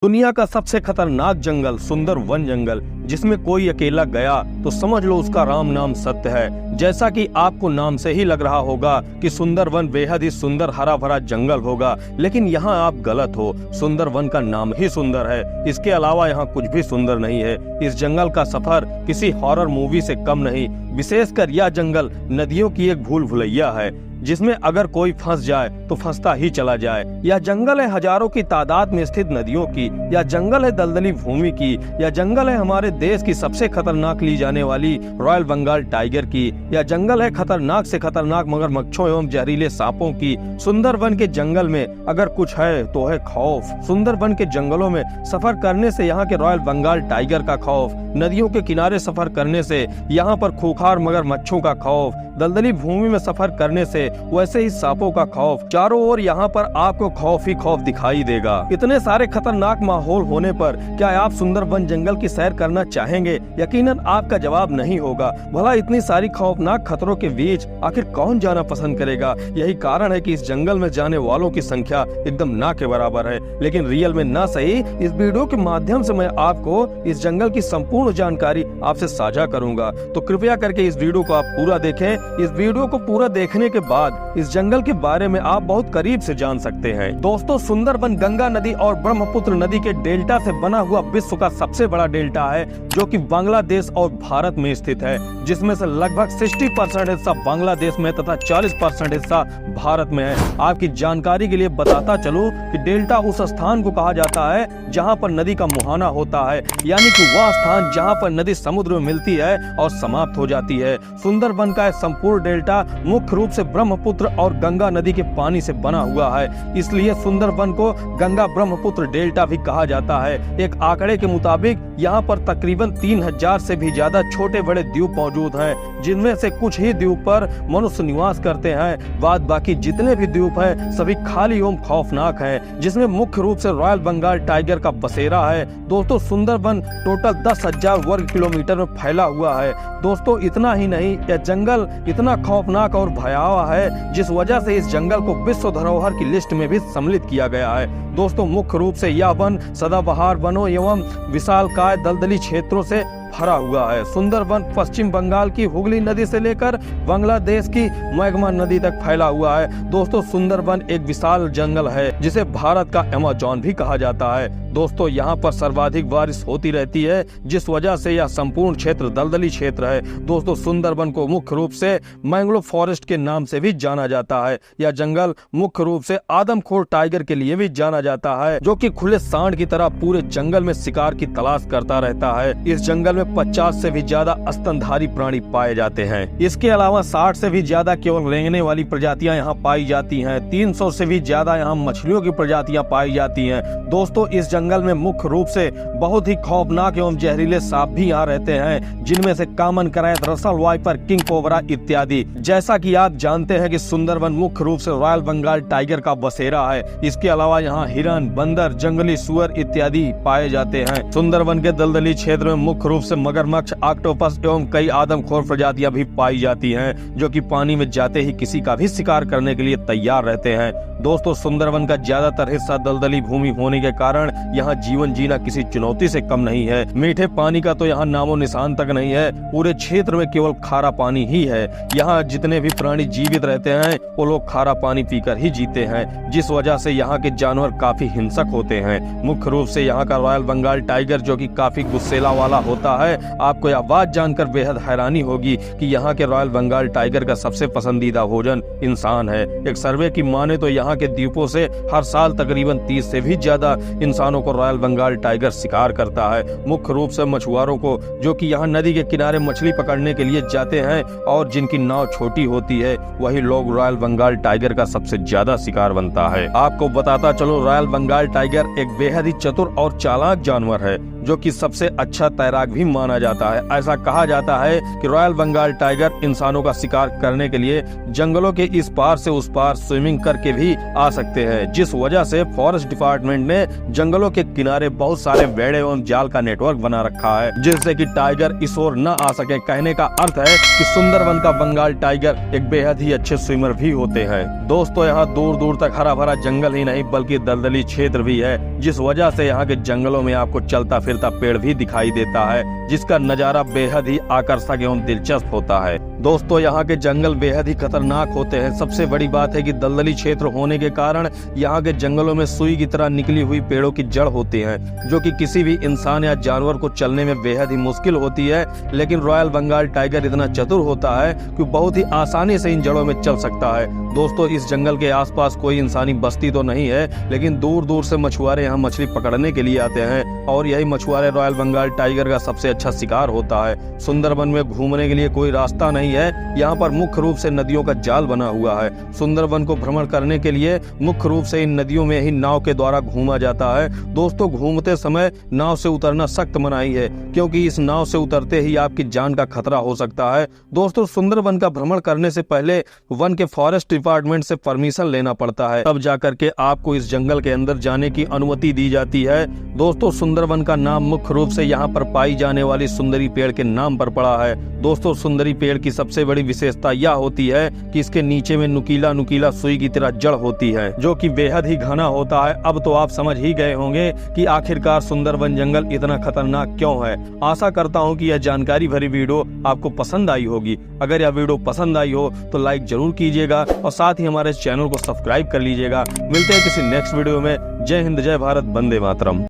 दुनिया का सबसे खतरनाक जंगल सुंदर वन जंगल, जिसमें कोई अकेला गया तो समझ लो उसका राम नाम सत्य है। जैसा कि आपको नाम से ही लग रहा होगा कि सुंदर वन बेहद ही सुंदर हरा भरा जंगल होगा, लेकिन यहाँ आप गलत हो। सुंदर वन का नाम ही सुंदर है, इसके अलावा यहाँ कुछ भी सुंदर नहीं है। इस जंगल का सफर किसी हॉरर मूवी से कम नहीं। विशेषकर यह जंगल नदियों की एक भूल भुलैया है, जिसमें अगर कोई फंस जाए तो फंसता ही चला जाए। यह जंगल है हजारों की तादाद में स्थित नदियों की, यह जंगल है दलदली भूमि की, यह जंगल है हमारे देश की सबसे खतरनाक ली जाने वाली रॉयल बंगाल टाइगर की, यह जंगल है खतरनाक से खतरनाक मगरमच्छों एवं जहरीले सांपों की। सुंदरबन के जंगल में अगर कुछ है तो है खौफ। सुंदरबन के जंगलों में सफर करने से यहाँ के रॉयल बंगाल टाइगर का खौफ, नदियों के किनारे सफर करने से यहाँ पर खूंखार मगरमच्छों का खौफ, दलदली भूमि में सफर करने से वैसे ही सांपों का खौफ। चारों ओर यहाँ पर आपको खौफ ही खौफ दिखाई देगा। इतने सारे खतरनाक माहौल होने पर क्या आप सुंदरबन जंगल की सैर करना चाहेंगे? यकीनन आपका जवाब नहीं होगा। भला इतनी सारी खौफनाक खतरों के बीच आखिर कौन जाना पसंद करेगा? यही कारण है कि इस जंगल में जाने वालों की संख्या एकदम ना के बराबर है। लेकिन रियल में ना सही, इस वीडियो के माध्यम से मैं आपको इस जंगल की संपूर्ण जानकारी आपसे साझा करूंगा, तो कृपया करके इस वीडियो को आप पूरा देखें। इस वीडियो को पूरा देखने के बाद इस जंगल के बारे में आप बहुत करीब से जान सकते हैं। दोस्तों, सुंदरबन गंगा नदी और ब्रह्मपुत्र नदी के डेल्टा से बना हुआ विश्व का सबसे बड़ा डेल्टा है, जो कि बांग्लादेश और भारत में स्थित है, जिसमें से लगभग 60% हिस्सा बांग्लादेश में तथा 40% हिस्सा भारत में है। आपकी जानकारी के लिए बताता चलूं कि डेल्टा उस स्थान को कहा जाता है जहां पर नदी का मुहाना होता है, यानी कि वह स्थान जहां पर नदी समुद्र में मिलती है और समाप्त हो जाती है। सुंदरबन का संपूर्ण डेल्टा मुख्य रूप से ब्रह्मपुत्र और गंगा नदी के पानी से बना हुआ है, इसलिए सुंदरबन को गंगा ब्रह्मपुत्र डेल्टा भी कहा जाता है। एक आंकड़े के मुताबिक यहाँ पर तकरीबन 3000 से भी ज्यादा छोटे बड़े द्वीप मौजूद हैं, जिनमें से कुछ ही द्वीप पर मनुष्य निवास करते हैं। बाद बाकी जितने भी द्वीप हैं सभी खाली एवं खौफनाक हैं, जिसमें मुख्य रूप से रॉयल बंगाल टाइगर का बसेरा है। दोस्तों, सुंदरबन टोटल 10,000 वर्ग किलोमीटर में फैला हुआ है। दोस्तों, इतना ही नहीं, यह जंगल इतना खौफनाक और भयावह है जिस वजह से इस जंगल को विश्व धरोहर की लिस्ट में भी सम्मिलित किया गया है। दोस्तों, मुख्य रूप से यह वन सदाबहार वनों एवं विशालकाय दलदली क्षेत्रों से भरा हुआ है। सुंदरबन पश्चिम बंगाल की हुगली नदी से लेकर बांग्लादेश की मैग्मा नदी तक फैला हुआ है। दोस्तों, सुंदरबन एक विशाल जंगल है जिसे भारत का अमेज़न भी कहा जाता है। दोस्तों, यहाँ पर सर्वाधिक बारिश होती रहती है, जिस वजह से यह संपूर्ण क्षेत्र दलदली क्षेत्र है। दोस्तों, सुंदरबन को मुख्य रूप से मैंग्रोव फॉरेस्ट के नाम से भी जाना जाता है। यह जंगल मुख्य रूप से आदमखोर टाइगर के लिए भी जाना जाता है, जो कि खुले सांड की तरह पूरे जंगल में शिकार की तलाश करता रहता है। इस जंगल में 50 से भी ज्यादा स्तनधारी प्राणी पाए जाते हैं। इसके अलावा 60 से भी ज्यादा केवल रेंगने वाली प्रजातियां यहाँ पाई जाती हैं। 300 से भी ज्यादा यहाँ मछलियों की प्रजातियां पाई जाती हैं। दोस्तों, इस जंगल में मुख्य रूप से बहुत ही खौफनाक एवं जहरीले सांप भी यहाँ रहते हैं, जिनमें से कॉमन करैत, रसल वाइपर, किंग कोबरा इत्यादि। जैसा कि आप जानते हैं कि सुंदरबन मुख्य रूप से रॉयल बंगाल टाइगर का बसेरा है। इसके अलावा यहाँ हिरन, बंदर, जंगली सुअर इत्यादि पाए जाते हैं। सुंदरबन के दलदली क्षेत्र में मुख्य रूप से मगरमच्छ, ऑक्टोपस एवं कई आदमखोर प्रजातियां भी पाई जाती हैं, जो कि पानी में जाते ही किसी का भी शिकार करने के लिए तैयार रहते हैं। दोस्तों, सुंदरबन का ज्यादातर हिस्सा दलदली भूमि होने के कारण यहाँ जीवन जीना किसी चुनौती से कम नहीं है। मीठे पानी का तो यहाँ नामो निशान तक नहीं है। पूरे क्षेत्र में केवल खारा पानी ही है। यहाँ जितने भी प्राणी जीवित रहते हैं वो लोग खारा पानी पीकर ही जीते हैं, जिस वजह से यहाँ के जानवर काफी हिंसक होते हैं। मुख्य रूप से यहाँ का रॉयल बंगाल टाइगर, जो कि काफी गुस्सेला वाला होता है। आपको यह बात जानकर बेहद हैरानी होगी कि यहाँ के रॉयल बंगाल टाइगर का सबसे पसंदीदा भोजन इंसान है। एक सर्वे की माने तो यहाँ के द्वीपों से हर साल तकरीबन 30 से भी ज्यादा इंसानों को रॉयल बंगाल टाइगर शिकार करता है। मुख्य रूप से मछुआरों को, जो कि यहाँ नदी के किनारे मछली पकड़ने के लिए जाते हैं और जिनकी नाव छोटी होती है, वही लोग रॉयल बंगाल टाइगर का सबसे ज्यादा शिकार बनता है। आपको बताता चलो, रॉयल बंगाल टाइगर एक बेहद ही चतुर और चालाक जानवर है, जो कि सबसे अच्छा तैराक भी माना जाता है। ऐसा कहा जाता है कि रॉयल बंगाल टाइगर इंसानों का शिकार करने के लिए जंगलों के इस पार से उस पार स्विमिंग करके भी आ सकते हैं, जिस वजह से फॉरेस्ट डिपार्टमेंट ने जंगलों के किनारे बहुत सारे बेड़े एवं जाल का नेटवर्क बना रखा है, जिससे कि टाइगर इस ओर न आ सके। कहने का अर्थ है कि सुंदरवन का बंगाल टाइगर एक बेहद ही अच्छे स्विमर भी होते हैं। दोस्तों, यहाँ दूर दूर तक हरा भरा जंगल ही नहीं बल्कि दलदली क्षेत्र भी है, जिस वजह से यहाँ के जंगलों में आपको चलता फिरता पेड़ भी दिखाई देता है, जिसका नजारा बेहद ही आकर्षक एवं दिलचस्प होता है। दोस्तों, यहाँ के जंगल बेहद ही खतरनाक होते हैं। सबसे बड़ी बात है कि दलदली क्षेत्र होने के कारण यहाँ के जंगलों में सुई की तरह निकली हुई पेड़ों की जड़ होती है, जो कि किसी भी इंसान या जानवर को चलने में बेहद ही मुश्किल होती है। लेकिन रॉयल बंगाल टाइगर इतना चतुर होता है कि बहुत ही आसानी से इन जड़ों में चल सकता है। दोस्तों, इस जंगल के आसपास कोई इंसानी बस्ती तो नहीं है, लेकिन दूर दूर से मछुआरे यहाँ मछली पकड़ने के लिए आते हैं और यही मछुआरे रॉयल बंगाल टाइगर का सबसे अच्छा शिकार होता है। सुंदरवन में घूमने के लिए कोई रास्ता नहीं है, यहाँ पर मुख्य रूप से नदियों का जाल बना हुआ है। सुंदरवन को भ्रमण करने के लिए मुख्य रूप से इन नदियों में ही नाव के द्वारा घूमा जाता है। दोस्तों, घूमते समय नाव से उतरना सख्त मनाही है, क्योंकि इस नाव से उतरते ही आपकी जान का खतरा हो सकता है। दोस्तों, सुंदरवन का भ्रमण करने से पहले वन के फॉरेस्ट डिपार्टमेंट से परमिशन लेना पड़ता है, तब जाकर के आपको इस जंगल के अंदर जाने की अनुमति दी जाती है। दोस्तों, सुंदरवन का नाम मुख्य रूप से यहाँ पर पाई जाने वाली सुंदरी पेड़ के नाम पर पड़ा है। दोस्तों, सुंदरी पेड़ की सबसे बड़ी विशेषता यह होती है कि इसके नीचे में नुकीला नुकीला सुई की तरह जड़ होती है, जो कि बेहद ही घना होता है। अब तो आप समझ ही गए होंगे कि आखिरकार सुंदरवन जंगल इतना खतरनाक क्यों है। आशा करता हूँ कि यह जानकारी भरी वीडियो आपको पसंद आई होगी। अगर यह वीडियो पसंद आई हो तो लाइक जरूर कीजिएगा और साथ ही हमारे चैनल को सब्सक्राइब कर लीजिएगा। मिलते हैं किसी नेक्स्ट वीडियो में। जय हिंद, जय भारत, वंदे मातरम।